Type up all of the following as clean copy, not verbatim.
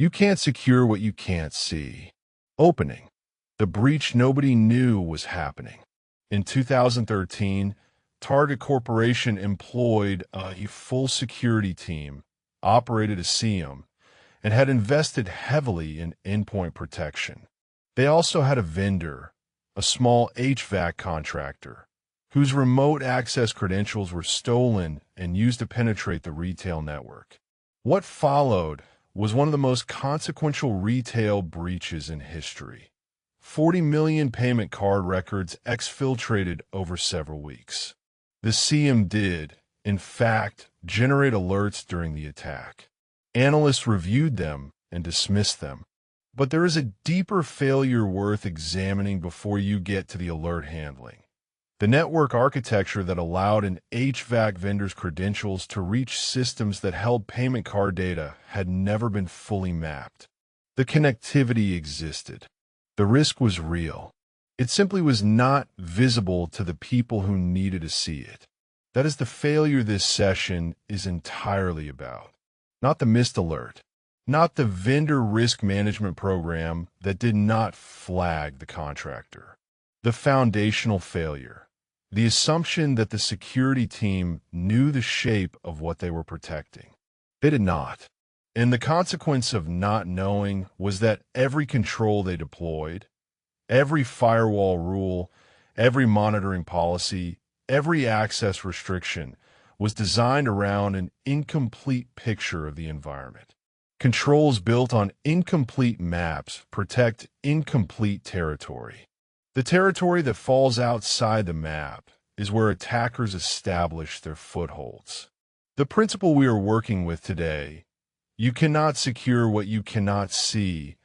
You can't secure what you can't see. Opening. The breach nobody knew was happening. In 2013, Target Corporation employed a full security team, operated a SIEM, and had invested heavily in endpoint protection. They also had a vendor, a small HVAC contractor, whose remote access credentials were stolen and used to penetrate the retail network. What followed was one of the most consequential retail breaches in history. 40 million payment card records exfiltrated over several weeks. The SIEM did, in fact, generate alerts during the attack. Analysts reviewed them and dismissed them. But there is a deeper failure worth examining before you get to the alert handling. The network architecture that allowed an HVAC vendor's credentials to reach systems that held payment card data had never been fully mapped. The connectivity existed. The risk was real. It simply was not visible to the people who needed to see it. That is the failure this session is entirely about. Not the missed alert. Not the vendor risk management program that did not flag the contractor. The foundational failure. The assumption that the security team knew the shape of what they were protecting. They did not. And the consequence of not knowing was that every control they deployed, every firewall rule, every monitoring policy, every access restriction was designed around an incomplete picture of the environment. Controls built on incomplete maps protect incomplete territory. The territory that falls outside the map is where attackers establish their footholds. The principle we are working with today, you cannot secure what you cannot see,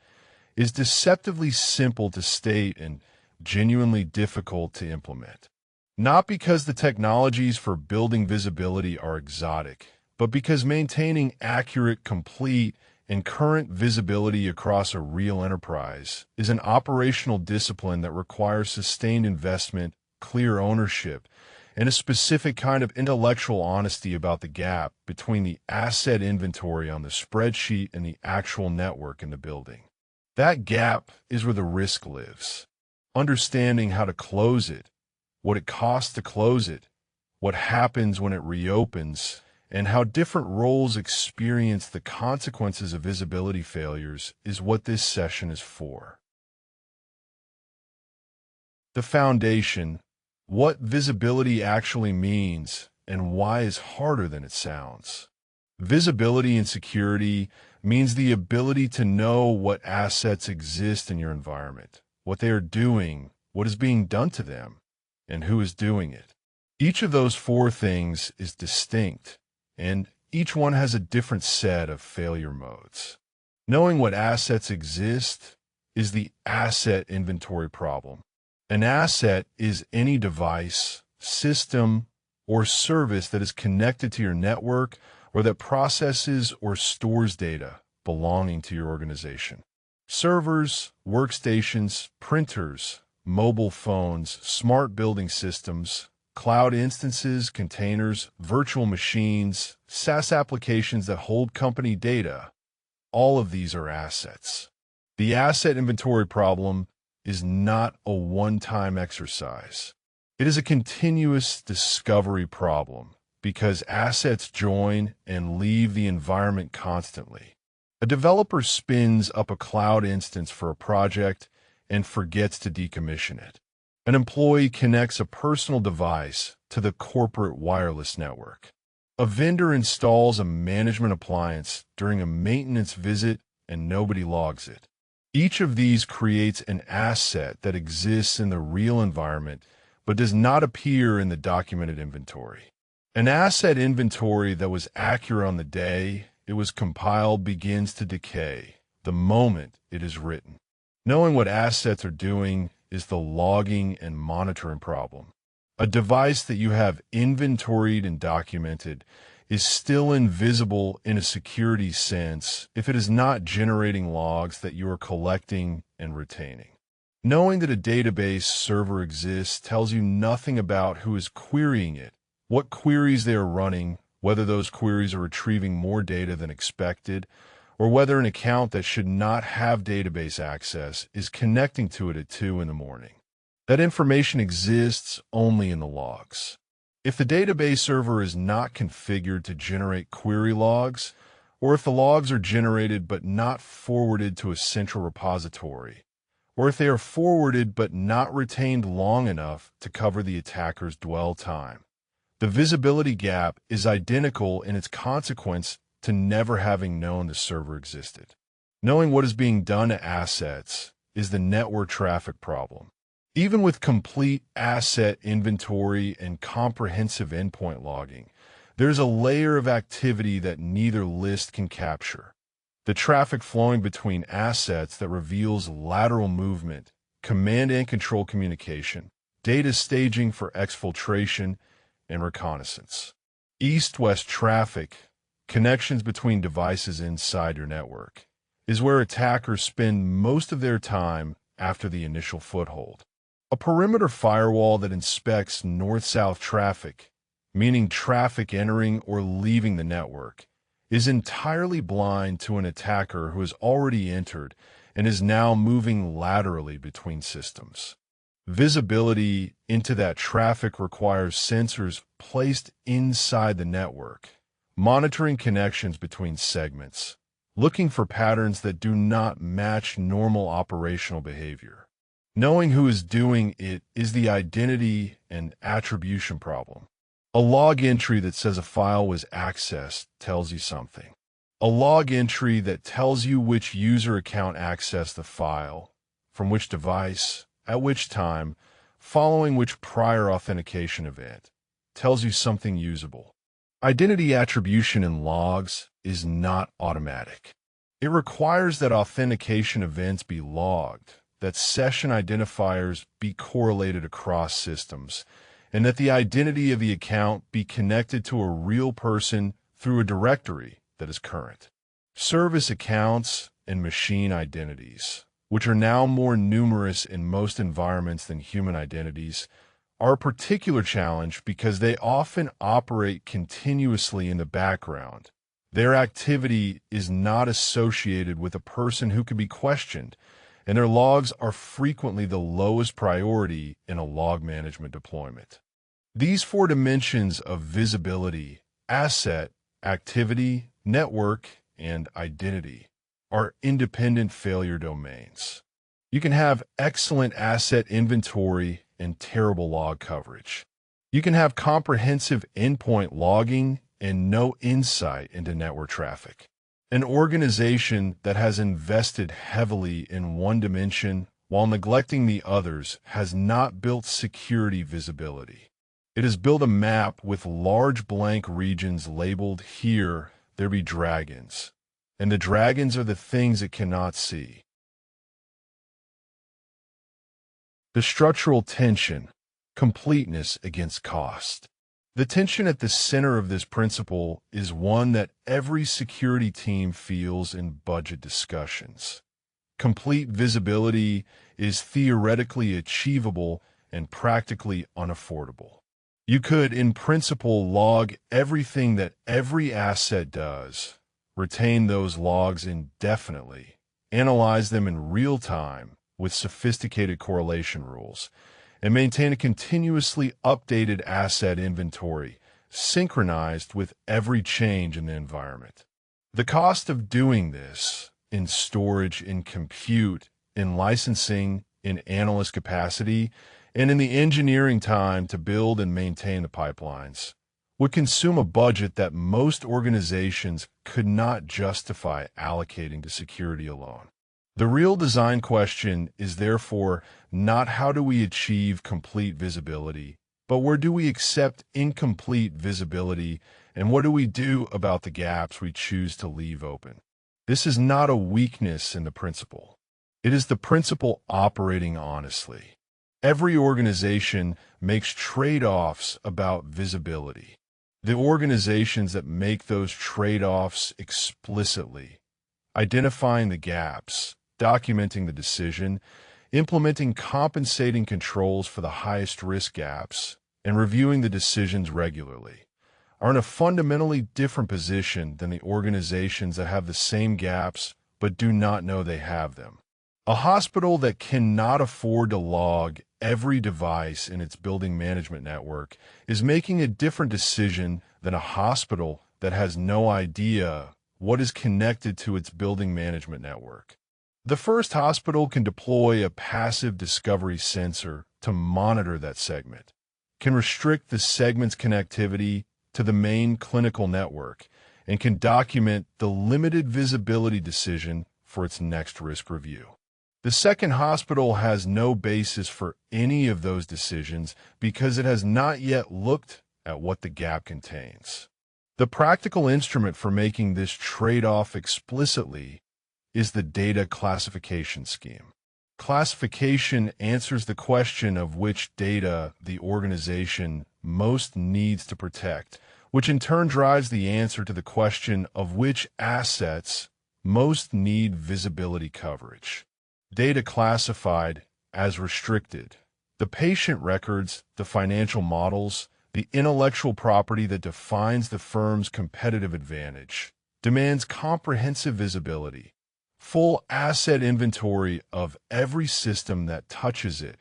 is deceptively simple to state and genuinely difficult to implement. Not because the technologies for building visibility are exotic, but because maintaining accurate, complete, and current visibility across a real enterprise is an operational discipline that requires sustained investment, clear ownership, and a specific kind of intellectual honesty about the gap between the asset inventory on the spreadsheet and the actual network in the building. That gap is where the risk lives. Understanding how to close it, what it costs to close it, what happens when it reopens, and how different roles experience the consequences of visibility failures is what this session is for. The foundation, what visibility actually means, and why is harder than it sounds. Visibility in security means the ability to know what assets exist in your environment, what they are doing, what is being done to them, and who is doing it. Each of those four things is distinct, and each one has a different set of failure modes. Knowing what assets exist is the asset inventory problem. An asset is any device, system, or service that is connected to your network or that processes or stores data belonging to your organization. Servers, workstations, printers, mobile phones, smart building systems, cloud instances, containers, virtual machines, SaaS applications that hold company data, all of these are assets. The asset inventory problem is not a one-time exercise. It is a continuous discovery problem because assets join and leave the environment constantly. A developer spins up a cloud instance for a project and forgets to decommission it. An employee connects a personal device to the corporate wireless network. A vendor installs a management appliance during a maintenance visit and nobody logs it. Each of these creates an asset that exists in the real environment but does not appear in the documented inventory. An asset inventory that was accurate on the day it was compiled begins to decay the moment it is written. Knowing what assets are doing is the logging and monitoring problem. A device that you have inventoried and documented is still invisible in a security sense if it is not generating logs that you are collecting and retaining. Knowing that a database server exists tells you nothing about who is querying it, what queries they are running, whether those queries are retrieving more data than expected, or whether an account that should not have database access is connecting to it at 2 in the morning. That information exists only in the logs. If the database server is not configured to generate query logs, or if the logs are generated but not forwarded to a central repository, or if they are forwarded but not retained long enough to cover the attacker's dwell time, the visibility gap is identical in its consequence to never having known the server existed. Knowing what is being done to assets is the network traffic problem. Even with complete asset inventory and comprehensive endpoint logging, there's a layer of activity that neither list can capture. The traffic flowing between assets that reveals lateral movement, command and control communication, data staging for exfiltration, and reconnaissance. East-west traffic, connections between devices inside your network, is where attackers spend most of their time after the initial foothold. A perimeter firewall that inspects north-south traffic, meaning traffic entering or leaving the network, is entirely blind to an attacker who has already entered and is now moving laterally between systems. Visibility into that traffic requires sensors placed inside the network, monitoring connections between segments, looking for patterns that do not match normal operational behavior. Knowing who is doing it is the identity and attribution problem. A log entry that says a file was accessed tells you something. A log entry that tells you which user account accessed the file, from which device, at which time, following which prior authentication event, tells you something usable. Identity attribution in logs is not automatic. It requires that authentication events be logged, that session identifiers be correlated across systems, and that the identity of the account be connected to a real person through a directory that is current. Service accounts and machine identities, which are now more numerous in most environments than human identities, are a particular challenge because they often operate continuously in the background. Their activity is not associated with a person who can be questioned, and their logs are frequently the lowest priority in a log management deployment. These 4 dimensions of visibility, asset, activity, network, and identity are independent failure domains. You can have excellent asset inventory and terrible log coverage. You can have comprehensive endpoint logging and no insight into network traffic. An organization that has invested heavily in one dimension while neglecting the others has not built security visibility. It has built a map with large blank regions labeled "Here there be dragons," and the dragons are the things it cannot see. The structural tension, completeness against cost. The tension at the center of this principle is one that every security team feels in budget discussions. Complete visibility is theoretically achievable and practically unaffordable. You could, in principle, log everything that every asset does, retain those logs indefinitely, analyze them in real time with sophisticated correlation rules, and maintain a continuously updated asset inventory, synchronized with every change in the environment. The cost of doing this, in storage, in compute, in licensing, in analyst capacity, and in the engineering time to build and maintain the pipelines, would consume a budget that most organizations could not justify allocating to security alone. The real design question is therefore not how do we achieve complete visibility, but where do we accept incomplete visibility, and what do we do about the gaps we choose to leave open? This is not a weakness in the principle. It is the principle operating honestly. Every organization makes trade-offs about visibility. The organizations that make those trade-offs explicitly, identifying the gaps, documenting the decision, implementing compensating controls for the highest risk gaps, and reviewing the decisions regularly, are in a fundamentally different position than the organizations that have the same gaps but do not know they have them. A hospital that cannot afford to log every device in its building management network is making a different decision than a hospital that has no idea what is connected to its building management network. The first hospital can deploy a passive discovery sensor to monitor that segment, can restrict the segment's connectivity to the main clinical network, and can document the limited visibility decision for its next risk review. The second hospital has no basis for any of those decisions because it has not yet looked at what the gap contains. The practical instrument for making this trade-off explicitly is the data classification scheme. Classification answers the question of which data the organization most needs to protect, which in turn drives the answer to the question of which assets most need visibility coverage. Data classified as restricted. The patient records, the financial models, the intellectual property that defines the firm's competitive advantage, demands comprehensive visibility, full asset inventory of every system that touches it,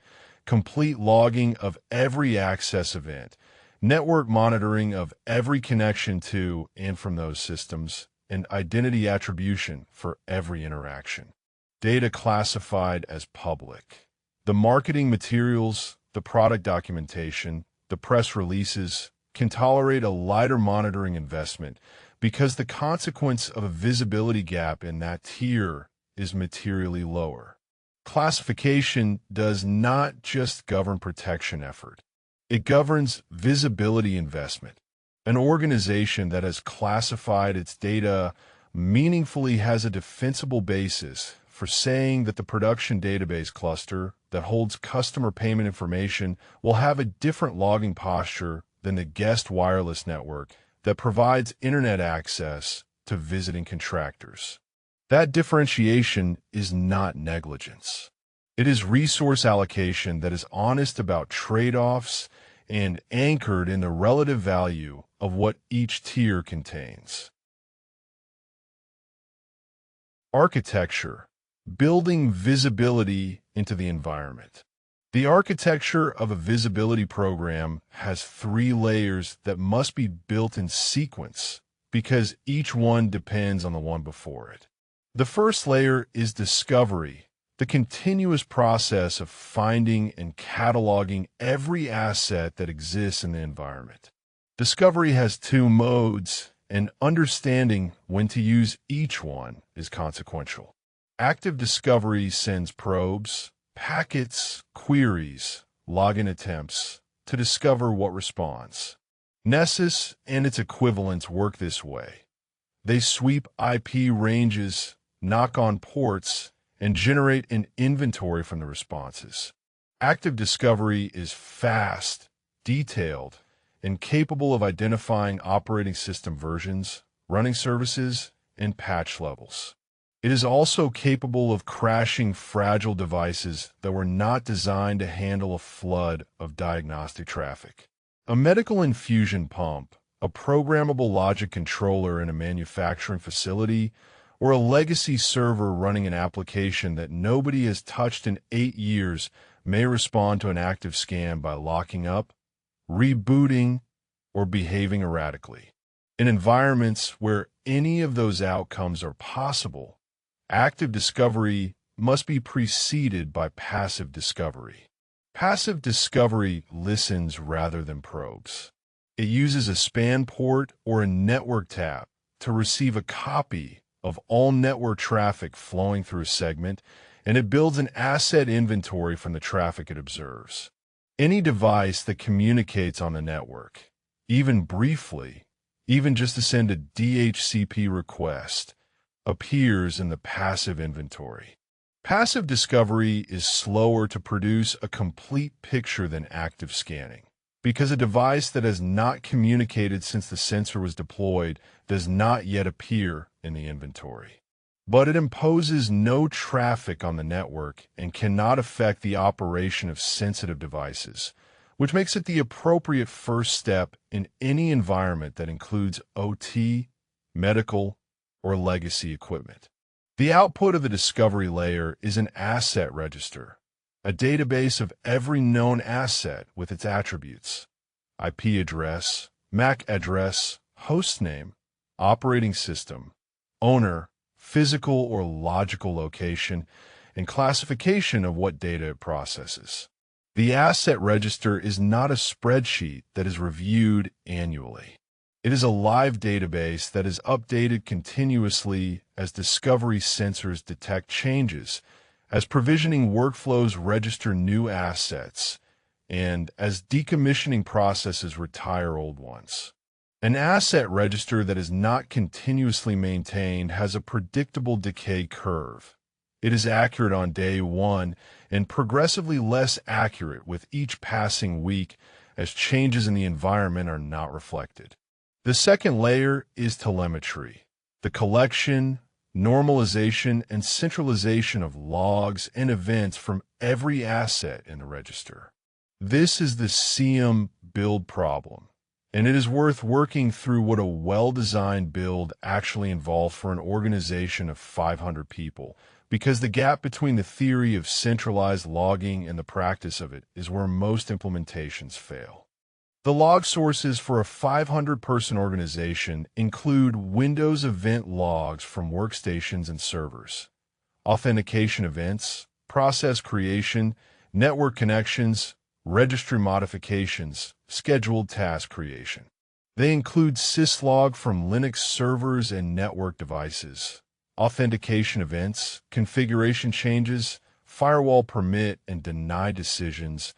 complete logging of every access event, network monitoring of every connection to and from those systems, and identity attribution for every interaction. Data classified as public. The marketing materials, the product documentation, the press releases can tolerate a lighter monitoring investment because the consequence of a visibility gap in that tier is materially lower. Classification does not just govern protection effort. It governs visibility investment. An organization that has classified its data meaningfully has a defensible basis for saying that the production database cluster that holds customer payment information will have a different logging posture than the guest wireless network that provides internet access to visiting contractors. That differentiation is not negligence. It is resource allocation that is honest about trade-offs and anchored in the relative value of what each tier contains. Architecture. Building visibility into the environment. The architecture of a visibility program has 3 layers that must be built in sequence because each one depends on the one before it. The first layer is discovery, the continuous process of finding and cataloging every asset that exists in the environment. Discovery has 2 modes, and understanding when to use each one is consequential. Active discovery sends probes, packets, queries, login attempts to discover what responds. Nessus and its equivalents work this way. They sweep IP ranges, knock on ports, and generate an inventory from the responses. Active discovery is fast, detailed, and capable of identifying operating system versions, running services, and patch levels. It is also capable of crashing fragile devices that were not designed to handle a flood of diagnostic traffic. A medical infusion pump, a programmable logic controller in a manufacturing facility, or a legacy server running an application that nobody has touched in 8 years may respond to an active scan by locking up, rebooting, or behaving erratically. In environments where any of those outcomes are possible, active discovery must be preceded by passive discovery. Passive discovery listens rather than probes. It uses a span port or a network tap to receive a copy of all network traffic flowing through a segment, and it builds an asset inventory from the traffic it observes. Any device that communicates on the network, even briefly, even just to send a DHCP request, appears in the passive inventory. Passive discovery is slower to produce a complete picture than active scanning, because a device that has not communicated since the sensor was deployed does not yet appear in the inventory. But it imposes no traffic on the network and cannot affect the operation of sensitive devices, which makes it the appropriate first step in any environment that includes OT, medical, or legacy equipment. The output of the discovery layer is an asset register, a database of every known asset with its attributes: IP address, MAC address, hostname, operating system, owner, physical or logical location, and classification of what data it processes. The asset register is not a spreadsheet that is reviewed annually. It is a live database that is updated continuously as discovery sensors detect changes, as provisioning workflows register new assets, and as decommissioning processes retire old ones. An asset register that is not continuously maintained has a predictable decay curve. It is accurate on day one and progressively less accurate with each passing week as changes in the environment are not reflected. The second layer is telemetry, the collection, normalization, and centralization of logs and events from every asset in the register. This is the CM build problem, and it is worth working through what a well-designed build actually involves for an organization of 500 people, because the gap between the theory of centralized logging and the practice of it is where most implementations fail. The log sources for a 500-person organization include Windows event logs from workstations and servers, authentication events, process creation, network connections, registry modifications, scheduled task creation. They include syslog from Linux servers and network devices, authentication events, configuration changes, firewall permit and deny decisions,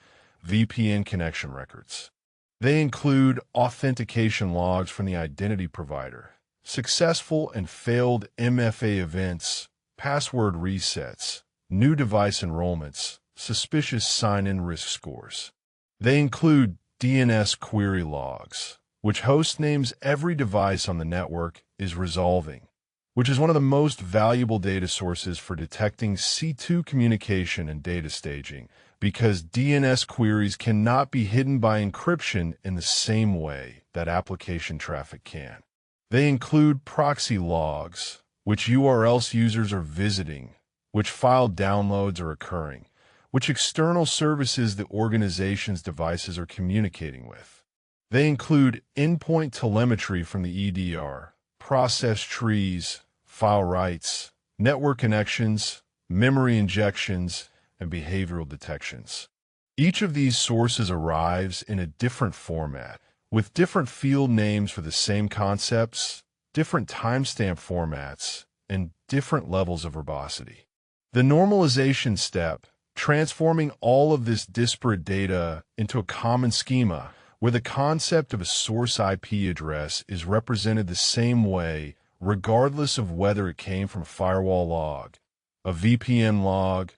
VPN connection records. They include authentication logs from the identity provider, successful and failed MFA events, password resets, new device enrollments, suspicious sign-in risk scores. They include DNS query logs, which host names every device on the network is resolving, which is one of the most valuable data sources for detecting C2 communication and data staging, because DNS queries cannot be hidden by encryption in the same way that application traffic can. They include proxy logs, which URLs users are visiting, which file downloads are occurring, which external services the organization's devices are communicating with. They include endpoint telemetry from the EDR, process trees, file writes, network connections, memory injections, and behavioral detections. Each of these sources arrives in a different format, with different field names for the same concepts, different timestamp formats, and different levels of verbosity. The normalization step, transforming all of this disparate data into a common schema, where the concept of a source IP address is represented the same way, regardless of whether it came from a firewall log, a VPN log,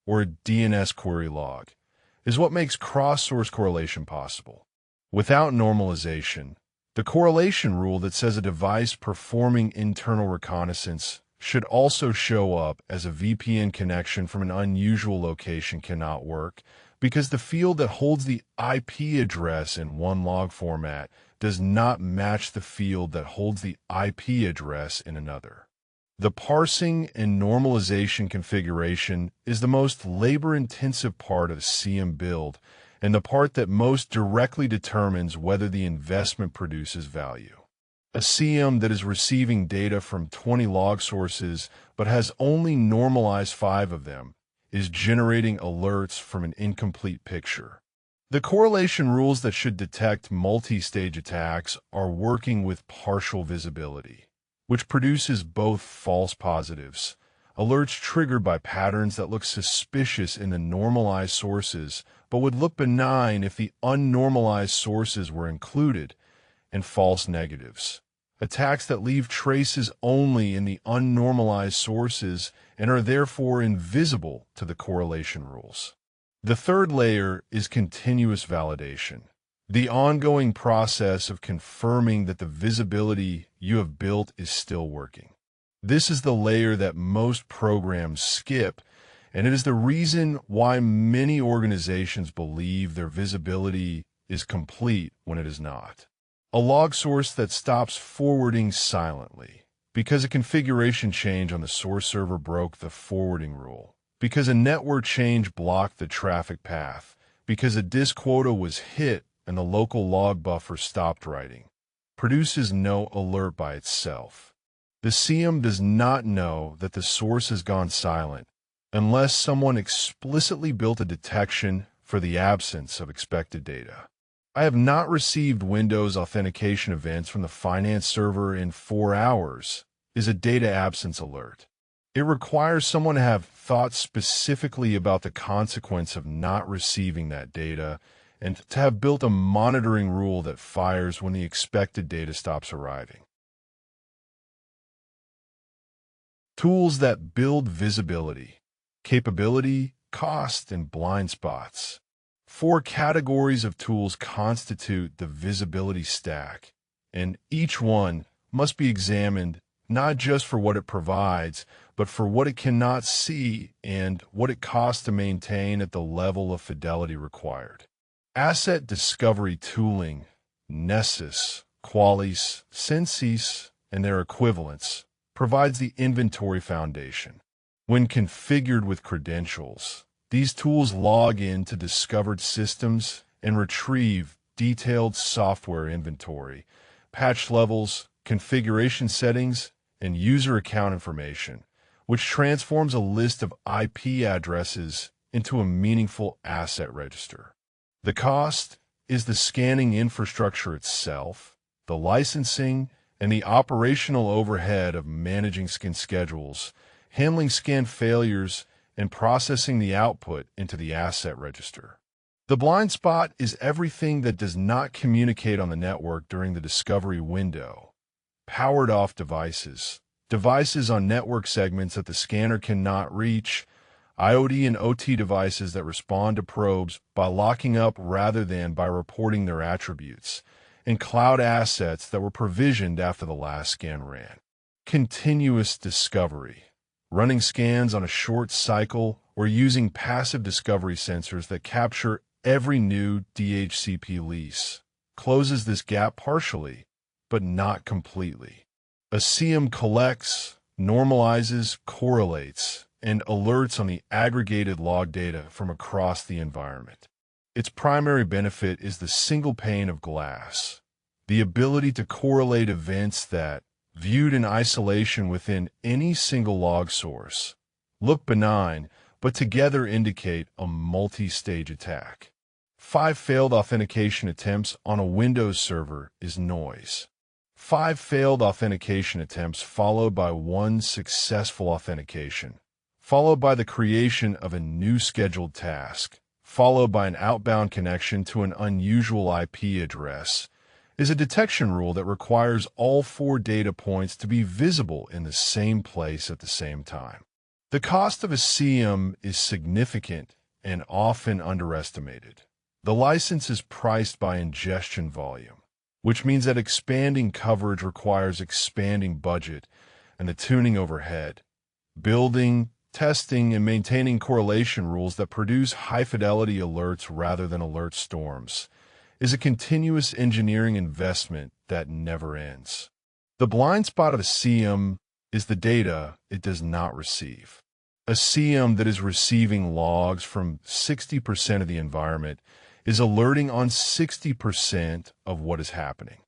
or a DNS query log, is what makes cross-source correlation possible. Without normalization, the correlation rule that says a device performing internal reconnaissance should also show up as a VPN connection from an unusual location cannot work, because the field that holds the IP address in one log format does not match the field that holds the IP address in another. The parsing and normalization configuration is the most labor-intensive part of a CM build, and the part that most directly determines whether the investment produces value. A CM that is receiving data from 20 log sources but has only normalized 5 of them is generating alerts from an incomplete picture. The correlation rules that should detect multi-stage attacks are working with partial visibility, which produces both false positives, alerts triggered by patterns that look suspicious in the normalized sources but would look benign if the unnormalized sources were included, and false negatives, attacks that leave traces only in the unnormalized sources and are therefore invisible to the correlation rules. The third layer is continuous validation, the ongoing process of confirming that the visibility you have built is still working. This is the layer that most programs skip, and it is the reason why many organizations believe their visibility is complete when it is not. A log source that stops forwarding silently because a configuration change on the source server broke the forwarding rule, because a network change blocked the traffic path, because a disk quota was hit and the local log buffer stopped writing, produces no alert by itself. The CM does not know that the source has gone silent unless someone explicitly built a detection for the absence of expected data. I have not received Windows authentication events from the finance server in 4 hours is a data absence alert. It requires someone to have thought specifically about the consequence of not receiving that data and to have built a monitoring rule that fires when the expected data stops arriving. Tools that build visibility, capability, cost, and blind spots. 4 categories of tools constitute the visibility stack, and each one must be examined not just for what it provides, but for what it cannot see and what it costs to maintain at the level of fidelity required. Asset discovery tooling, Nessus, Qualys, Sensis, and their equivalents, provides the inventory foundation. When configured with credentials, these tools log in to discovered systems and retrieve detailed software inventory, patch levels, configuration settings, and user account information, which transforms a list of IP addresses into a meaningful asset register. The cost is the scanning infrastructure itself, the licensing, and the operational overhead of managing scan schedules, handling scan failures, and processing the output into the asset register. The blind spot is everything that does not communicate on the network during the discovery window. Powered off devices, devices on network segments that the scanner cannot reach, IoT and OT devices that respond to probes by locking up rather than by reporting their attributes, and cloud assets that were provisioned after the last scan ran. Continuous discovery, running scans on a short cycle or using passive discovery sensors that capture every new DHCP lease, closes this gap partially, but not completely. A CM collects, normalizes, correlates, and alerts on the aggregated log data from across the environment. Its primary benefit is the single pane of glass, the ability to correlate events that, viewed in isolation within any single log source, look benign, but together indicate a multi-stage attack. 5 failed authentication attempts on a Windows server is noise. 5 failed authentication attempts followed by 1 successful authentication, followed by the creation of a new scheduled task, followed by an outbound connection to an unusual IP address, is a detection rule that requires all 4 data points to be visible in the same place at the same time. The cost of a CM is significant and often underestimated. The license is priced by ingestion volume, which means that expanding coverage requires expanding budget and the tuning overhead, building, testing, and maintaining correlation rules that produce high-fidelity alerts rather than alert storms is a continuous engineering investment that never ends. The blind spot of a CM is the data it does not receive. A CM that is receiving logs from 60% of the environment is alerting on 60% of what is happening.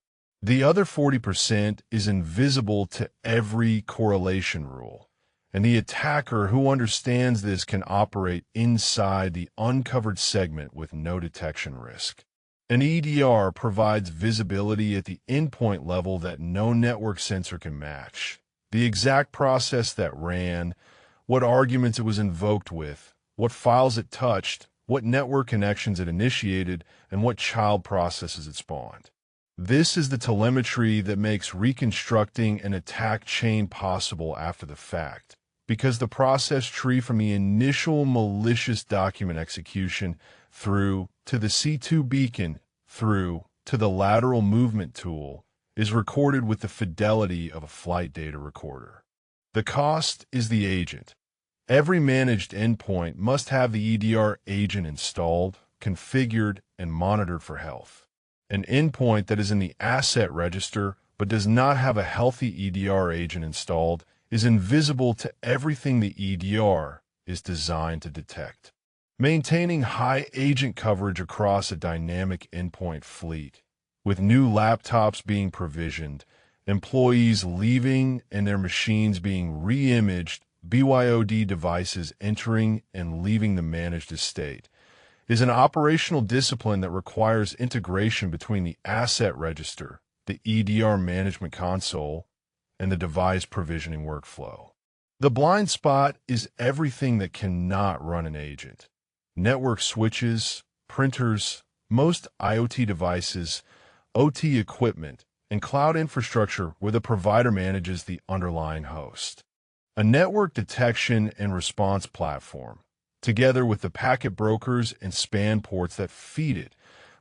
The other 40% is invisible to every correlation rule, and the attacker who understands this can operate inside the uncovered segment with no detection risk. An EDR provides visibility at the endpoint level that no network sensor can match. The exact process that ran, what arguments it was invoked with, what files it touched, what network connections it initiated, and what child processes it spawned. This is the telemetry that makes reconstructing an attack chain possible after the fact, because the process tree from the initial malicious document execution through to the C2 beacon through to the lateral movement tool is recorded with the fidelity of a flight data recorder. The cost is the agent. Every managed endpoint must have the EDR agent installed, configured, and monitored for health. An endpoint that is in the asset register but does not have a healthy EDR agent installed is invisible to everything the EDR is designed to detect. Maintaining high agent coverage across a dynamic endpoint fleet, with new laptops being provisioned, employees leaving and their machines being re-imaged, BYOD devices entering and leaving the managed estate, is an operational discipline that requires integration between the asset register, the EDR management console, and the device provisioning workflow. The blind spot is everything that cannot run an agent. Network switches, printers, most IoT devices, OT equipment, and cloud infrastructure where the provider manages the underlying host. A network detection and response platform, together with the packet brokers and span ports that feed it,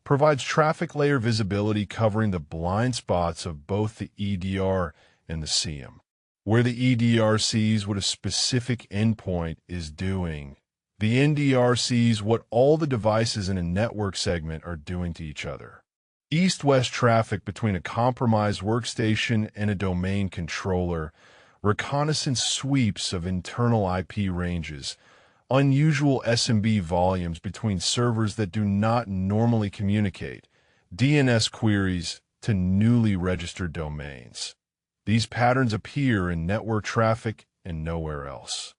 provides traffic layer visibility covering the blind spots of both the EDR and the CM. Where the EDR sees what a specific endpoint is doing, the NDR sees what all the devices in a network segment are doing to each other. East-west traffic between a compromised workstation and a domain controller, reconnaissance sweeps of internal IP ranges, unusual SMB volumes between servers that do not normally communicate, DNS queries to newly registered domains. These patterns appear in network traffic and nowhere else.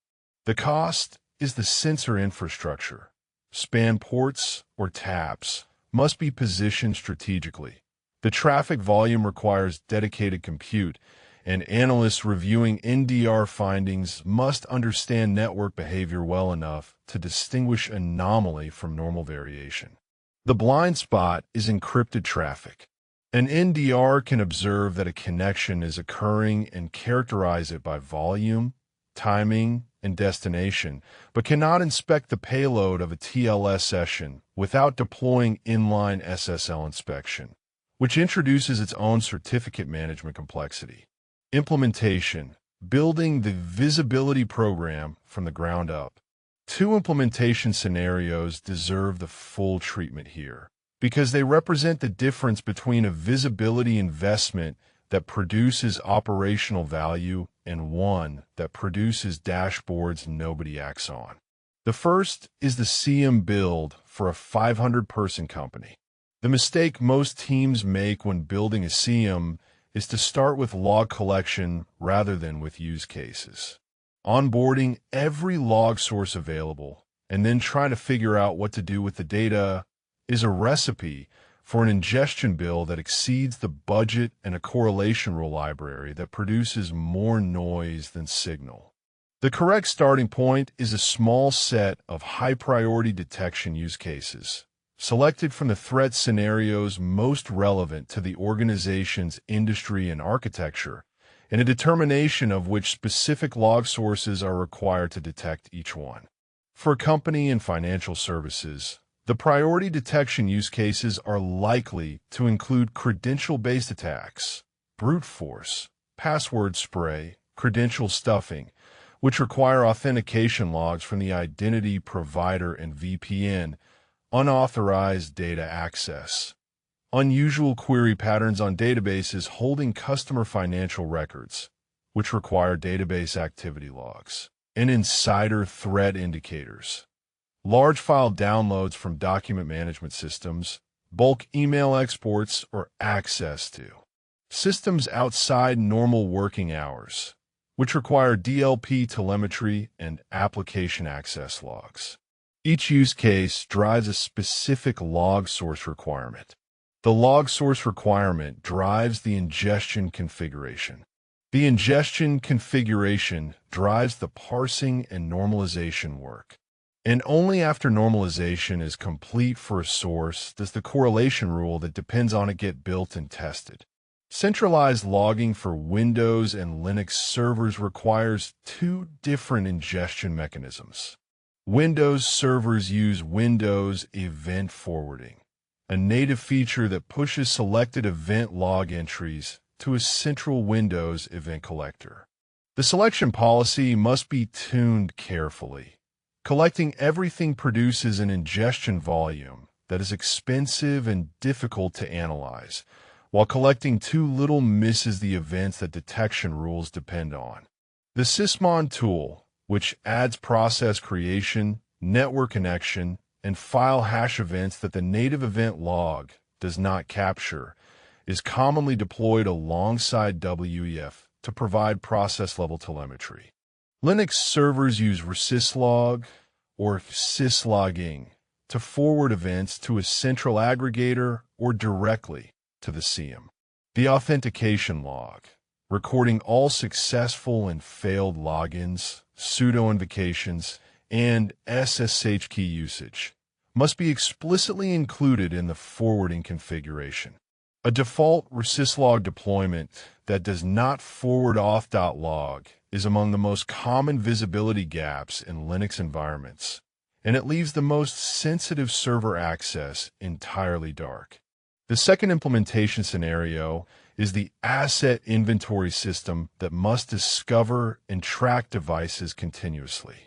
The cost is the sensor infrastructure. Span ports or taps must be positioned strategically. The traffic volume requires dedicated compute, and analysts reviewing NDR findings must understand network behavior well enough to distinguish anomaly from normal variation. The blind spot is encrypted traffic. An NDR can observe that a connection is occurring and characterize it by volume, timing, and destination, but cannot inspect the payload of a TLS session without deploying inline SSL inspection, which introduces its own certificate management complexity. Implementation, building the visibility program from the ground up. Two implementation scenarios deserve the full treatment here, because they represent the difference between a visibility investment that produces operational value and one that produces dashboards nobody acts on. The first is the CM build for a 500-person company. The mistake most teams make when building a CM is to start with log collection rather than with use cases. Onboarding every log source available and then trying to figure out what to do with the data is a recipe for an ingestion bill that exceeds the budget and a correlation rule library that produces more noise than signal. The correct starting point is a small set of high-priority detection use cases, selected from the threat scenarios most relevant to the organization's industry and architecture, and a determination of which specific log sources are required to detect each one. For a company in financial services, the priority detection use cases are likely to include credential-based attacks, brute force, password spray, credential stuffing, which require authentication logs from the identity provider and VPN, unauthorized data access, unusual query patterns on databases holding customer financial records, which require database activity logs, and insider threat indicators, large file downloads from document management systems, bulk email exports, or access to systems outside normal working hours, which require DLP telemetry and application access logs. Each use case drives a specific log source requirement. The log source requirement drives the ingestion configuration. The ingestion configuration drives the parsing and normalization work. And only after normalization is complete for a source does the correlation rule that depends on it get built and tested. Centralized logging for Windows and Linux servers requires two different ingestion mechanisms. Windows servers use Windows Event Forwarding, a native feature that pushes selected event log entries to a central Windows event collector. The selection policy must be tuned carefully. Collecting everything produces an ingestion volume that is expensive and difficult to analyze, while collecting too little misses the events that detection rules depend on. The Sysmon tool, which adds process creation, network connection, and file hash events that the native event log does not capture, is commonly deployed alongside WEF to provide process-level telemetry. Linux servers use syslog or syslogging to forward events to a central aggregator or directly to the CM. The authentication log, recording all successful and failed logins, pseudo-invocations, and SSH key usage, must be explicitly included in the forwarding configuration. A default syslog deployment that does not forward auth.log is among the most common visibility gaps in Linux environments, and it leaves the most sensitive server access entirely dark. The second implementation scenario is the asset inventory system that must discover and track devices continuously.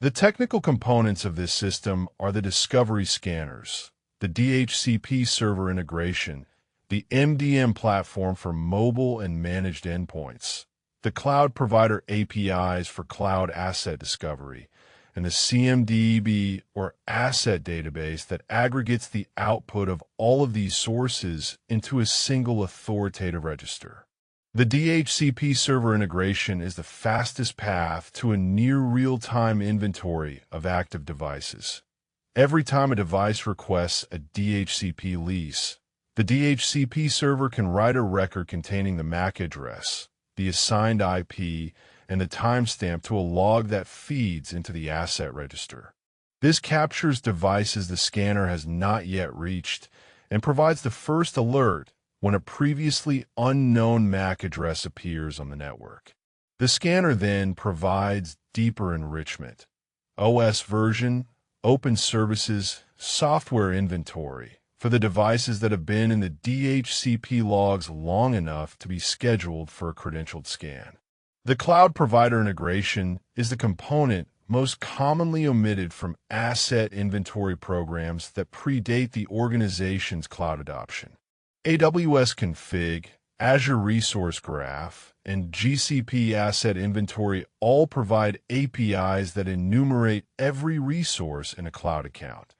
The technical components of this system are the discovery scanners, the DHCP server integration, the MDM platform for mobile and managed endpoints, the cloud provider APIs for cloud asset discovery, and the CMDB or asset database that aggregates the output of all of these sources into a single authoritative register. The DHCP server integration is the fastest path to a near real-time inventory of active devices. Every time a device requests a DHCP lease, the DHCP server can write a record containing the MAC address, the assigned IP, and the timestamp to a log that feeds into the asset register. This captures devices the scanner has not yet reached and provides the first alert when a previously unknown MAC address appears on the network. The scanner then provides deeper enrichment, OS version, open services, software inventory, for the devices that have been in the DHCP logs long enough to be scheduled for a credentialed scan. The cloud provider integration is the component most commonly omitted from asset inventory programs that predate the organization's cloud adoption. AWS Config, Azure Resource Graph, and GCP Asset Inventory all provide APIs that enumerate every resource in a cloud account: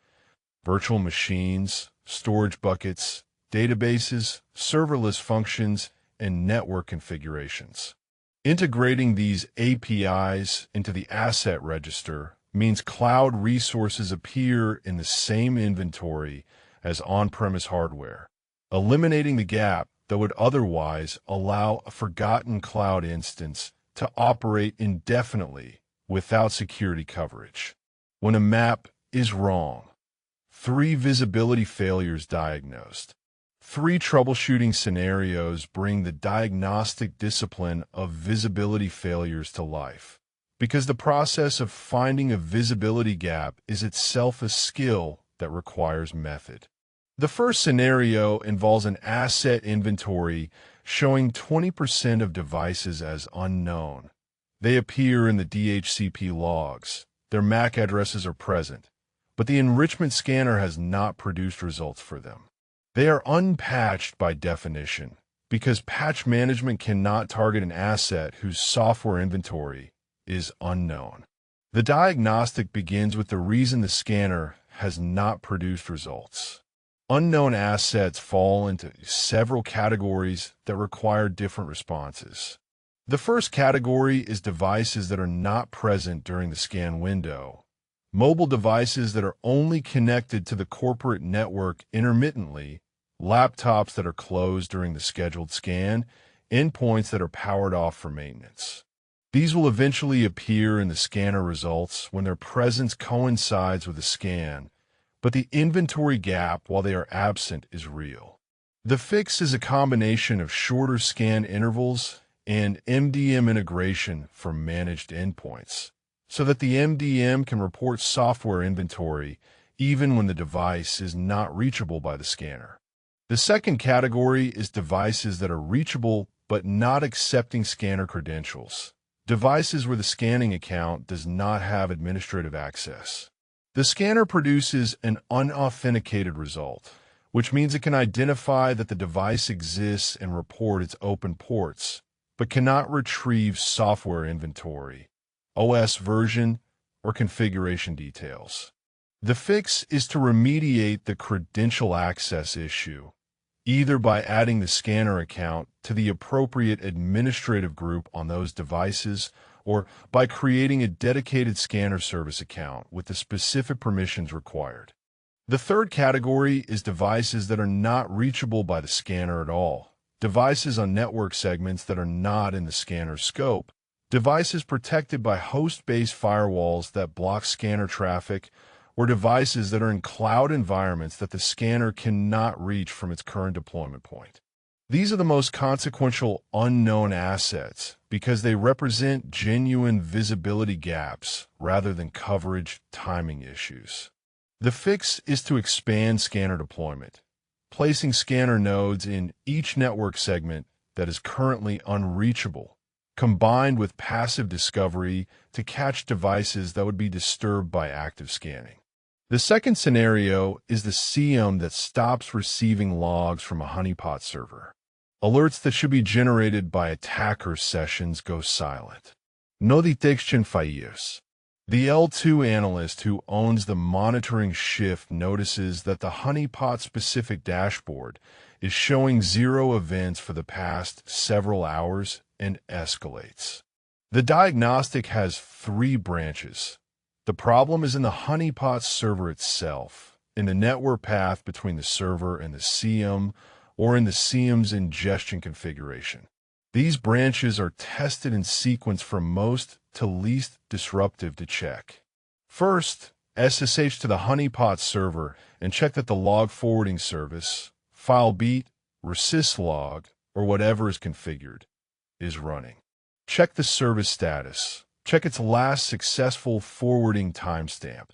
virtual machines, storage buckets, databases, serverless functions, and network configurations. Integrating these APIs into the asset register means cloud resources appear in the same inventory as on-premise hardware, eliminating the gap that would otherwise allow a forgotten cloud instance to operate indefinitely without security coverage. When a map is wrong, 3 visibility failures diagnosed. 3 troubleshooting scenarios bring the diagnostic discipline of visibility failures to life, because the process of finding a visibility gap is itself a skill that requires method. The first scenario involves an asset inventory showing 20% of devices as unknown. They appear in the DHCP logs. Their MAC addresses are present, but the enrichment scanner has not produced results for them. They are unpatched by definition, because patch management cannot target an asset whose software inventory is unknown. The diagnostic begins with the reason the scanner has not produced results. Unknown assets fall into several categories that require different responses. The first category is devices that are not present during the scan window. Mobile devices that are only connected to the corporate network intermittently, laptops that are closed during the scheduled scan, endpoints that are powered off for maintenance. These will eventually appear in the scanner results when their presence coincides with the scan, but the inventory gap while they are absent is real. The fix is a combination of shorter scan intervals and MDM integration for managed endpoints, so that the MDM can report software inventory even when the device is not reachable by the scanner. The second category is devices that are reachable but not accepting scanner credentials. devices where the scanning account does not have administrative access. The scanner produces an unauthenticated result, which means it can identify that the device exists and report its open ports, but cannot retrieve software inventory, OS version, or configuration details. The fix is to remediate the credential access issue, either by adding the scanner account to the appropriate administrative group on those devices or by creating a dedicated scanner service account with the specific permissions required. The third category is devices that are not reachable by the scanner at all. Devices on network segments that are not in the scanner's scope. Devices protected by host-based firewalls that block scanner traffic, or devices that are in cloud environments that the scanner cannot reach from its current deployment point. These are the most consequential unknown assets because they represent genuine visibility gaps rather than coverage timing issues. The fix is to expand scanner deployment, placing scanner nodes in each network segment that is currently unreachable, combined with passive discovery to catch devices that would be disturbed by active scanning. The second scenario is the SIEM that stops receiving logs from a honeypot server. Alerts that should be generated by attacker sessions go silent. No detection fallos. The L2 analyst who owns the monitoring shift notices that the honeypot-specific dashboard is showing 0 events for the past several hours and escalates. The diagnostic has 3 branches. The problem is in the honeypot server itself, in the network path between the server and the SIEM, or in the SIEM's ingestion configuration. These branches are tested in sequence from most to least disruptive to check. First, SSH to the honeypot server and check that the log forwarding service, filebeat, resyslog, or whatever is configured, is running. Check the service status. Check its last successful forwarding timestamp,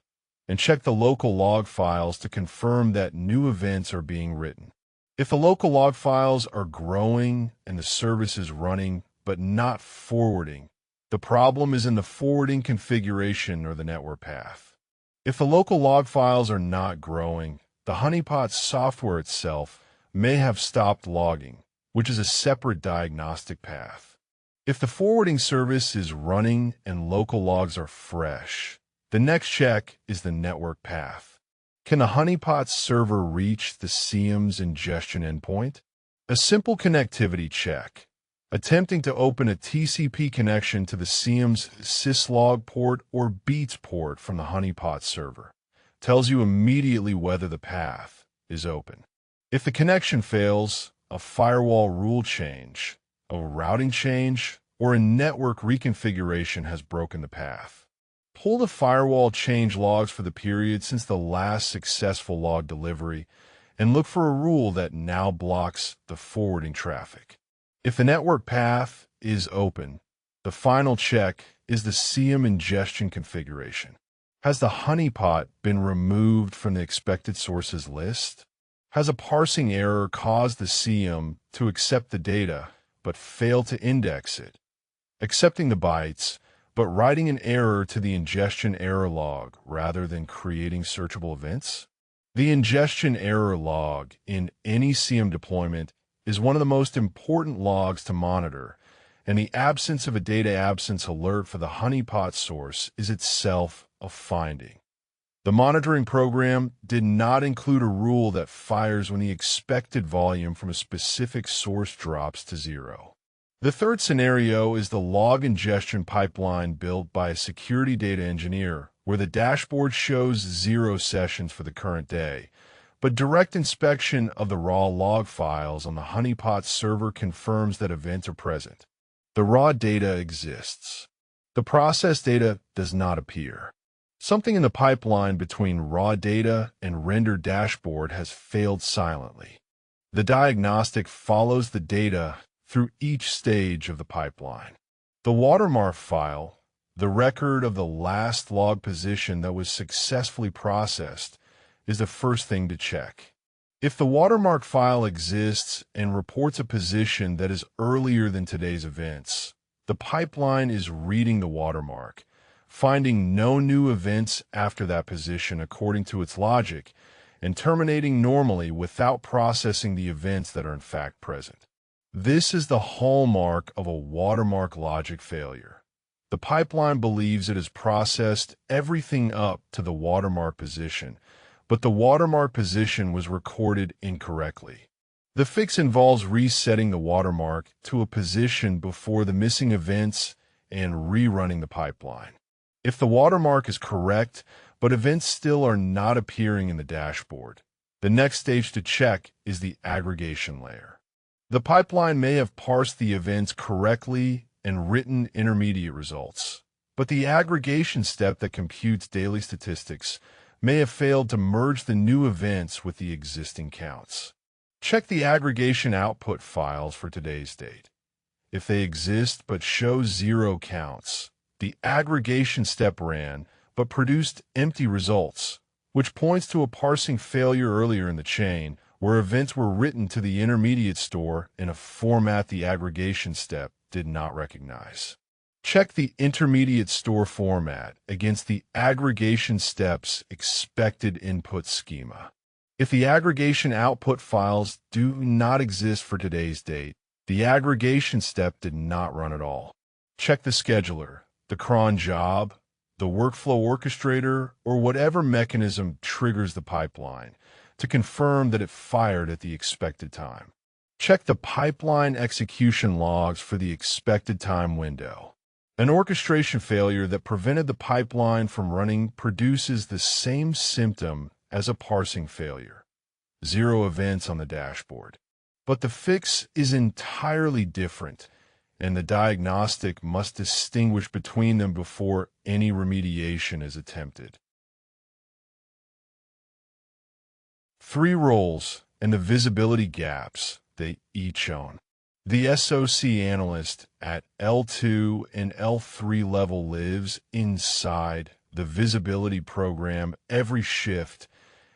and check the local log files to confirm that new events are being written. If the local log files are growing and the service is running but not forwarding, the problem is in the forwarding configuration or the network path. If the local log files are not growing, the honeypot software itself may have stopped logging, which is a separate diagnostic path. If the forwarding service is running and local logs are fresh, the next check is the network path. Can the honeypot server reach the SIEM's ingestion endpoint? A simple connectivity check, attempting to open a TCP connection to the SIEM's syslog port or beats port from the honeypot server, tells you immediately whether the path is open. If the connection fails, a firewall rule change, a routing change, or a network reconfiguration has broken the path. Pull the firewall change logs for the period since the last successful log delivery and look for a rule that now blocks the forwarding traffic. If the network path is open, the final check is the SIEM ingestion configuration. Has the honeypot been removed from the expected sources list? Has a parsing error caused the SIEM to accept the data but fail to index it, accepting the bytes, but writing an error to the ingestion error log rather than creating searchable events? The ingestion error log in any SIEM deployment is one of the most important logs to monitor, and the absence of a data absence alert for the honeypot source is itself a finding. The monitoring program did not include a rule that fires when the expected volume from a specific source drops to 0. The third scenario is the log ingestion pipeline built by a security data engineer, where the dashboard shows 0 sessions for the current day, but direct inspection of the raw log files on the honeypot server confirms that events are present. The raw data exists. The processed data does not appear. Something in the pipeline between raw data and rendered dashboard has failed silently. The diagnostic follows the data through each stage of the pipeline. The watermark file, the record of the last log position that was successfully processed, is the first thing to check. If the watermark file exists and reports a position that is earlier than today's events, The pipeline is reading the watermark, finding no new events after that position according to its logic, and terminating normally without processing the events that are in fact present. This is the hallmark of a watermark logic failure. The pipeline believes it has processed everything up to the watermark position, but the watermark position was recorded incorrectly. The fix involves resetting the watermark to a position before the missing events and rerunning the pipeline. If the watermark is correct, but events still are not appearing in the dashboard, the next stage to check is the aggregation layer. The pipeline may have parsed the events correctly and written intermediate results, but the aggregation step that computes daily statistics may have failed to merge the new events with the existing counts. Check the aggregation output files for today's date. If they exist but show 0 counts, the aggregation step ran but produced empty results, which points to a parsing failure earlier in the chain where events were written to the intermediate store in a format the aggregation step did not recognize. Check the intermediate store format against the aggregation step's expected input schema. If the aggregation output files do not exist for today's date, the aggregation step did not run at all. Check the scheduler, the cron job, the workflow orchestrator, or whatever mechanism triggers the pipeline to confirm that it fired at the expected time. Check the pipeline execution logs for the expected time window. An orchestration failure that prevented the pipeline from running produces the same symptom as a parsing failure. 0 events on the dashboard. But the fix is entirely different, and the diagnostic must distinguish between them before any remediation is attempted. 3 roles and the visibility gaps they each own. The SOC analyst at L2 and L3 level lives inside the visibility program every shift,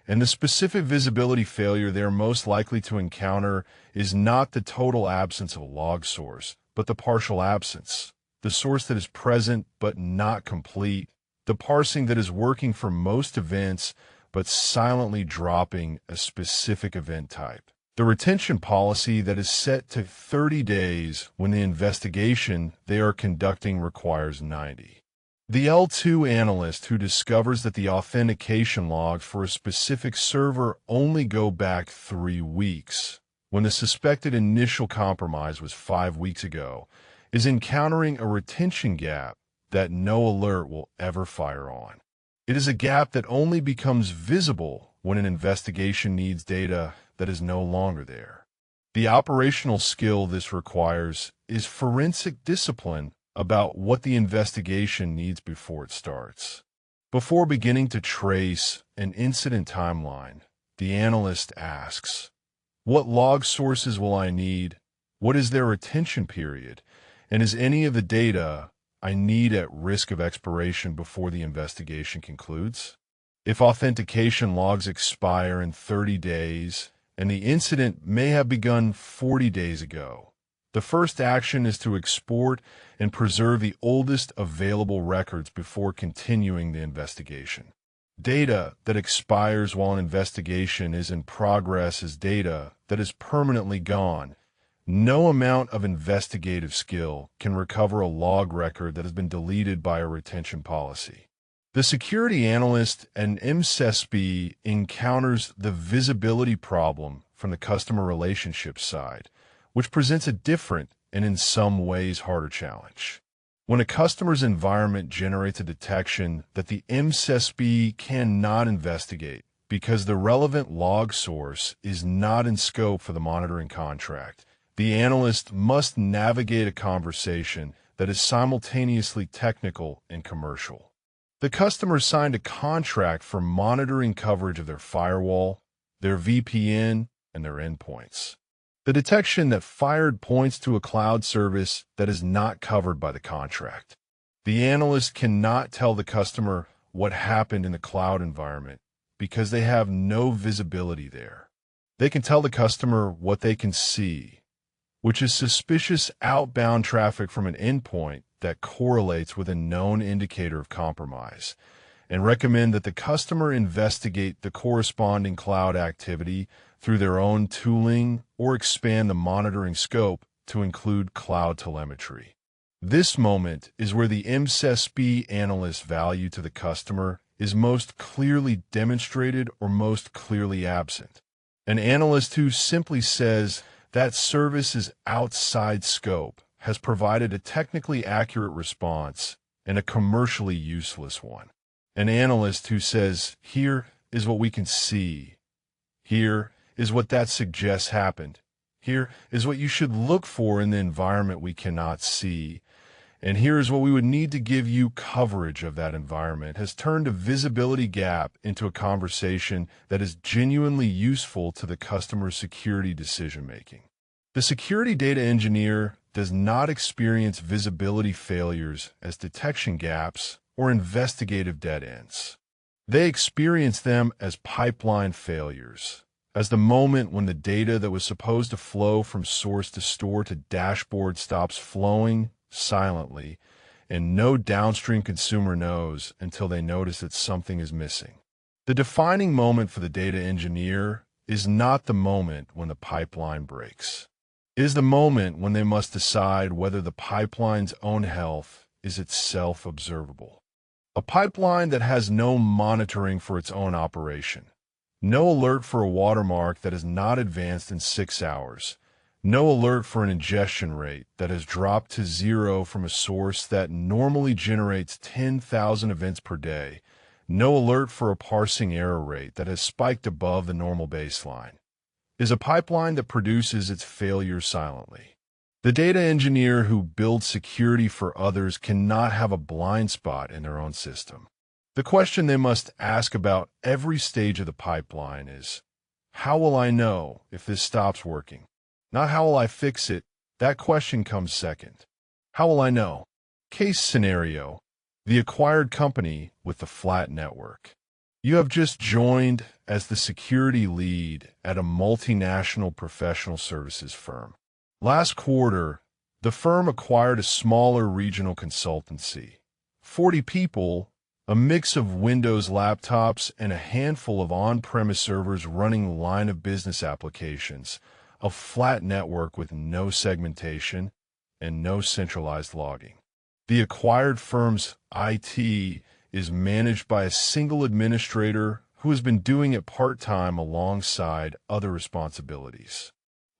and the specific visibility failure they are most likely to encounter is not the total absence of a log source, but the partial absence, the source that is present but not complete, the parsing that is working for most events but silently dropping a specific event type. The retention policy that is set to 30 days when the investigation they are conducting requires 90. The L2 analyst who discovers that the authentication logs for a specific server only go back 3 weeks, when the suspected initial compromise was 5 weeks ago, is encountering a retention gap that no alert will ever fire on. It is a gap that only becomes visible when an investigation needs data that is no longer there. The operational skill this requires is forensic discipline about what the investigation needs before it starts. Before beginning to trace an incident timeline, the analyst asks, what log sources will I need? What is their retention period? And is any of the data I need at risk of expiration before the investigation concludes? If authentication logs expire in 30 days, and the incident may have begun 40 days ago, the first action is to export and preserve the oldest available records before continuing the investigation. Data that expires while an investigation is in progress is data that is permanently gone. No amount of investigative skill can recover a log record that has been deleted by a retention policy. The security analyst and MSSP encounters the visibility problem from the customer relationship side, which presents a different and in some ways harder challenge. When a customer's environment generates a detection that the MSSP cannot investigate because the relevant log source is not in scope for the monitoring contract, the analyst must navigate a conversation that is simultaneously technical and commercial. The customer signed a contract for monitoring coverage of their firewall, their VPN, and their endpoints. The detection that fired points to a cloud service that is not covered by the contract. The analyst cannot tell the customer what happened in the cloud environment because they have no visibility there. They can tell the customer what they can see, which is suspicious outbound traffic from an endpoint that correlates with a known indicator of compromise, and recommend that the customer investigate the corresponding cloud activity through their own tooling or expand the monitoring scope to include cloud telemetry. This moment is where the MSSP analyst's value to the customer is most clearly demonstrated or most clearly absent. An analyst who simply says that service is outside scope has provided a technically accurate response and a commercially useless one. An analyst who says, here is what we can see. Here is what that suggests happened. Here is what you should look for in the environment we cannot see. And here is what we would need to give you coverage of that environment, has turned a visibility gap into a conversation that is genuinely useful to the customer's security decision-making. The security data engineer does not experience visibility failures as detection gaps or investigative dead ends. They experience them as pipeline failures, as the moment when the data that was supposed to flow from source to store to dashboard stops flowing silently, and no downstream consumer knows until they notice that something is missing. The defining moment for the data engineer is not the moment when the pipeline breaks. It is the moment when they must decide whether the pipeline's own health is itself observable. A pipeline that has no monitoring for its own operation, no alert for a watermark that has not advanced in 6 hours, no alert for an ingestion rate that has dropped to 0 from a source that normally generates 10,000 events per day, no alert for a parsing error rate that has spiked above the normal baseline, is a pipeline that produces its failure silently. The data engineer who builds security for others cannot have a blind spot in their own system. The question they must ask about every stage of the pipeline is, how will I know if this stops working? Not how will I fix it? That question comes second. How will I know? Case scenario: the acquired company with the flat network. You have just joined as the security lead at a multinational professional services firm. Last quarter, the firm acquired a smaller regional consultancy. 40 people, a mix of Windows laptops and a handful of on-premise servers running line-of-business applications, a flat network with no segmentation and no centralized logging. The acquired firm's IT is managed by a single administrator who has been doing it part-time alongside other responsibilities.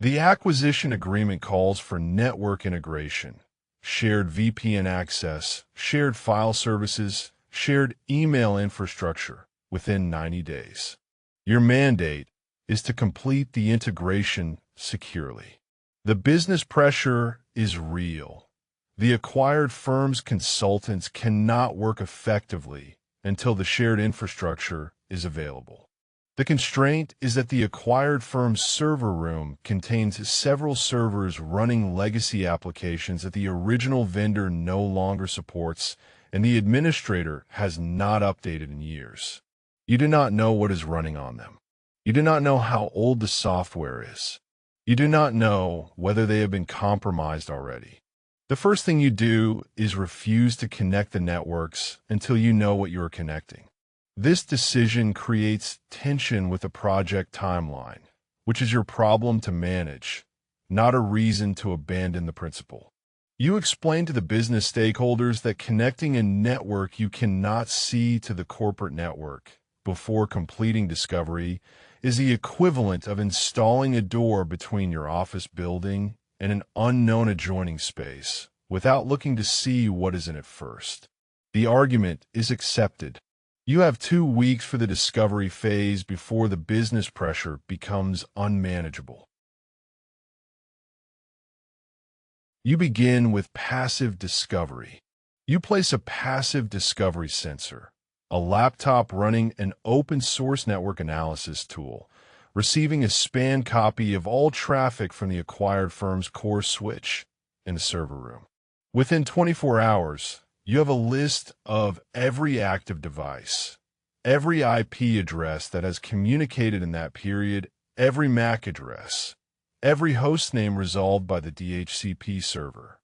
The acquisition agreement calls for network integration, shared VPN access, shared file services, shared email infrastructure within 90 days. Your mandate is to complete the integration securely. The business pressure is real. The acquired firm's consultants cannot work effectively until the shared infrastructure is available. The constraint is that the acquired firm's server room contains several servers running legacy applications that the original vendor no longer supports, and the administrator has not updated in years. You do not know what is running on them. You do not know how old the software is. You do not know whether they have been compromised already. The first thing you do is refuse to connect the networks until you know what you are connecting. This decision creates tension with the project timeline, which is your problem to manage, not a reason to abandon the principle. You explain to the business stakeholders that connecting a network you cannot see to the corporate network before completing discovery is the equivalent of installing a door between your office building and an unknown adjoining space without looking to see what is in it first. The argument is accepted. You have 2 weeks for the discovery phase before the business pressure becomes unmanageable. You begin with passive discovery. You place a passive discovery sensor, a laptop running an open-source network analysis tool, receiving a span copy of all traffic from the acquired firm's core switch in the server room. Within 24 hours, you have a list of every active device, every IP address that has communicated in that period, every MAC address, every hostname resolved by the DHCP server.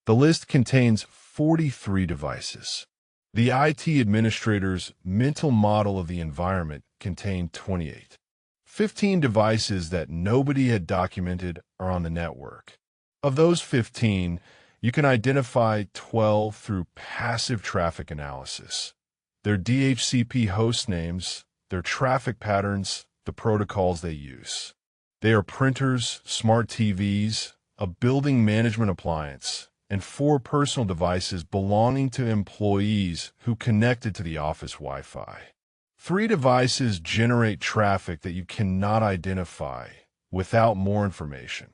The list contains 43 devices. The IT administrator's mental model of the environment contained 28. 15 devices that nobody had documented are on the network. Of those 15, you can identify 12 through passive traffic analysis. Their DHCP host names, their traffic patterns, the protocols they use. They are printers, smart TVs, a building management appliance, and 4 personal devices belonging to employees who connected to the office Wi-Fi. 3 devices generate traffic that you cannot identify without more information.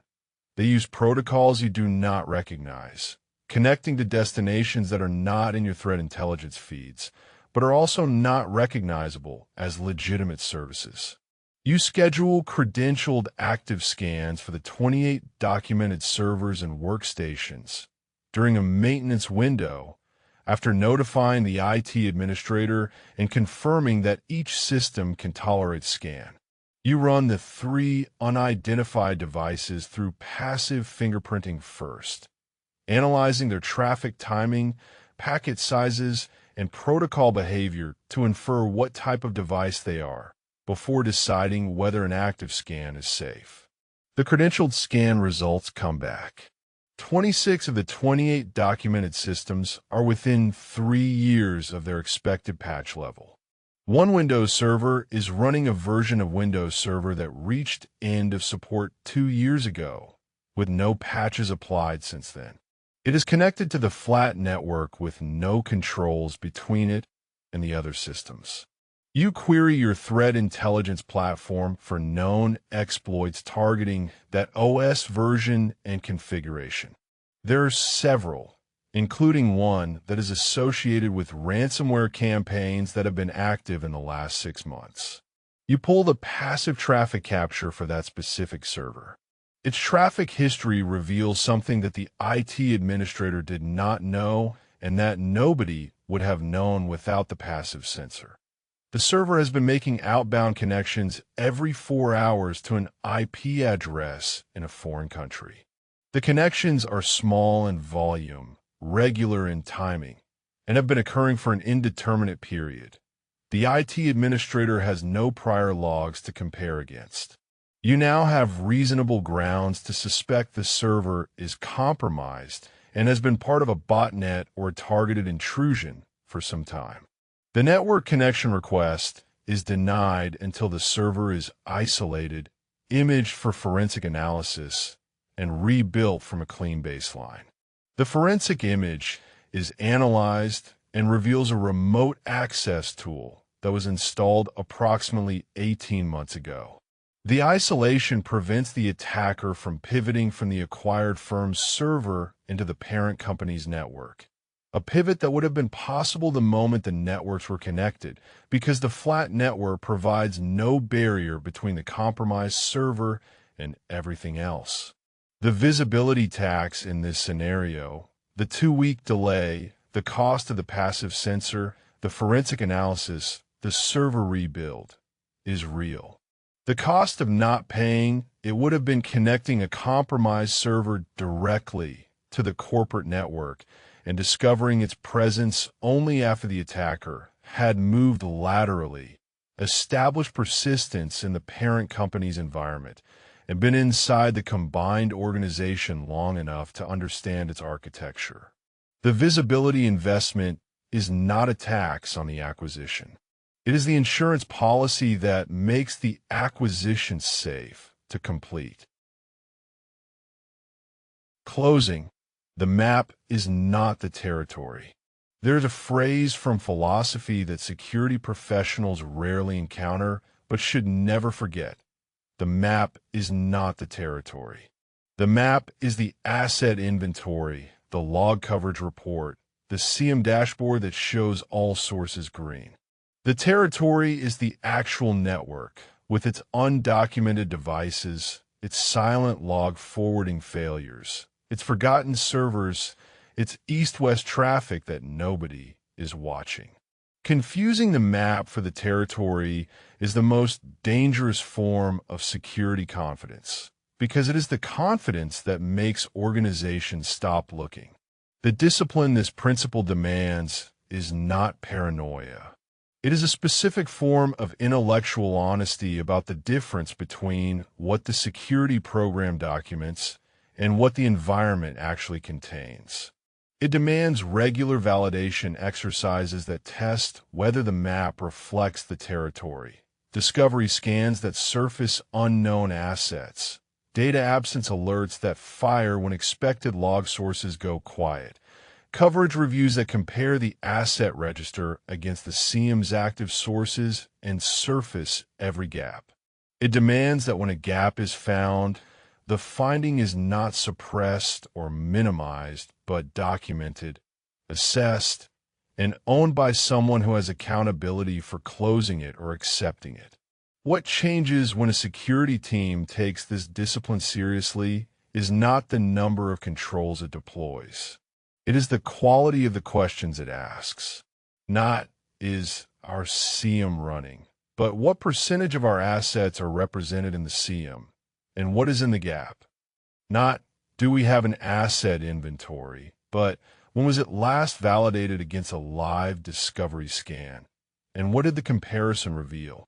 They use protocols you do not recognize, connecting to destinations that are not in your threat intelligence feeds, but are also not recognizable as legitimate services. You schedule credentialed active scans for the 28 documented servers and workstations during a maintenance window after notifying the IT administrator and confirming that each system can tolerate scan. You run the 3 unidentified devices through passive fingerprinting first, analyzing their traffic timing, packet sizes, and protocol behavior to infer what type of device they are before deciding whether an active scan is safe. The credentialed scan results come back. 26 of the 28 documented systems are within 3 years of their expected patch level. One Windows server is running a version of Windows Server that reached end of support 2 years ago, with no patches applied since then. It is connected to the flat network with no controls between it and the other systems. You query your threat intelligence platform for known exploits targeting that OS version and configuration. There are several, including one that is associated with ransomware campaigns that have been active in the last 6 months. You pull the passive traffic capture for that specific server. Its traffic history reveals something that the IT administrator did not know and that nobody would have known without the passive sensor. The server has been making outbound connections every 4 hours to an IP address in a foreign country. The connections are small in volume, regular in timing, and have been occurring for an indeterminate period. The IT administrator has no prior logs to compare against. You now have reasonable grounds to suspect the server is compromised and has been part of a botnet or a targeted intrusion for some time. The network connection request is denied until the server is isolated, imaged for forensic analysis, and rebuilt from a clean baseline. The forensic image is analyzed and reveals a remote access tool that was installed approximately 18 months ago. The isolation prevents the attacker from pivoting from the acquired firm's server into the parent company's network, a pivot that would have been possible the moment the networks were connected, because the flat network provides no barrier between the compromised server and everything else. The visibility tax in this scenario, the 2-week delay, the cost of the passive sensor, the forensic analysis, the server rebuild, is real. The cost of not paying, it would have been connecting a compromised server directly to the corporate network and discovering its presence only after the attacker had moved laterally, established persistence in the parent company's environment, and been inside the combined organization long enough to understand its architecture. The visibility investment is not a tax on the acquisition. It is the insurance policy that makes the acquisition safe to complete. Closing. The map is not the territory. There's a phrase from philosophy that security professionals rarely encounter, but should never forget. The map is not the territory. The map is the asset inventory, the log coverage report, the CM dashboard that shows all sources green. The territory is the actual network, with its undocumented devices, its silent log forwarding failures, its forgotten servers, its east-west traffic that nobody is watching. Confusing the map for the territory is the most dangerous form of security confidence, because it is the confidence that makes organizations stop looking. The discipline this principle demands is not paranoia. It is a specific form of intellectual honesty about the difference between what the security program documents and what the environment actually contains. It demands regular validation exercises that test whether the map reflects the territory, discovery scans that surface unknown assets, data absence alerts that fire when expected log sources go quiet, coverage reviews that compare the asset register against the SIEM's active sources and surface every gap. It demands that when a gap is found, the finding is not suppressed or minimized, but documented, assessed, and owned by someone who has accountability for closing it or accepting it. What changes when a security team takes this discipline seriously is not the number of controls it deploys. It is the quality of the questions it asks. Not, is our SIEM running, but what percentage of our assets are represented in the SIEM, and what is in the gap? Not, do we have an asset inventory, but when was it last validated against a live discovery scan, and what did the comparison reveal?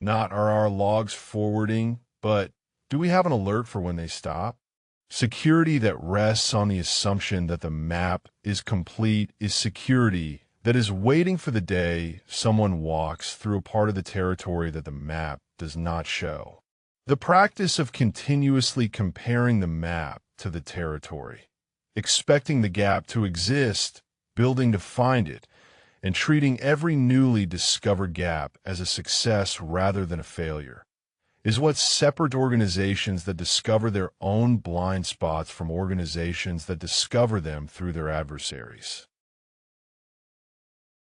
Not, are our logs forwarding, but do we have an alert for when they stop? Security that rests on the assumption that the map is complete is security that is waiting for the day someone walks through a part of the territory that the map does not show. The practice of continuously comparing the map to the territory, expecting the gap to exist, building to find it, and treating every newly discovered gap as a success rather than a failure, is what separates organizations that discover their own blind spots from organizations that discover them through their adversaries.